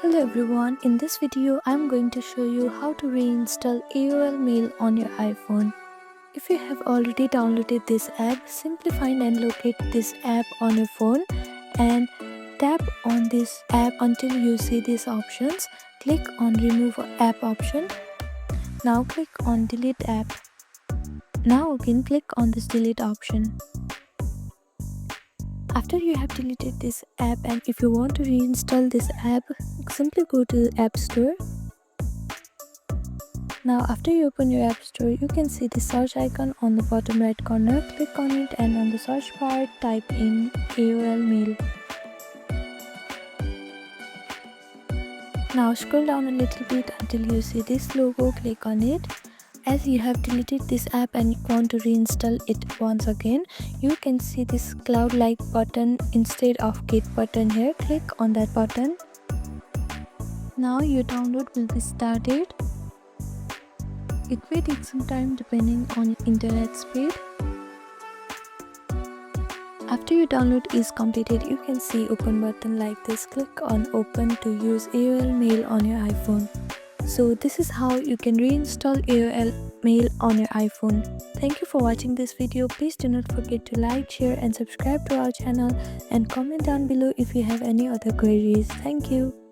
Hello everyone, in this video I'm going to show you how to reinstall AOL Mail on your iPhone. If you have already downloaded this app, simply find and locate this app on your phone and tap on this app until you see these options. Click on remove app option. Now click on delete app. Now again click on this delete option. After you have deleted this app, and if you want to reinstall this app, simply go to the App Store. Now after you open your App Store, you can see the search icon on the bottom right corner. Click on it and on the search bar type in AOL Mail. Now scroll down a little bit until you see this logo. Click on it. As you have deleted this app and you want to reinstall it once again, you can see this cloud-like button instead of get button here. Click on that button. Now your download will be started. It may take some time depending on internet speed. After your download is completed, you can see open button like this. Click on open to use AOL Mail on your iPhone. So this is how you can reinstall AOL Mail on your iPhone. Thank you for watching this video. Please do not forget to like, share and subscribe to our channel and comment down below if you have any other queries. Thank you.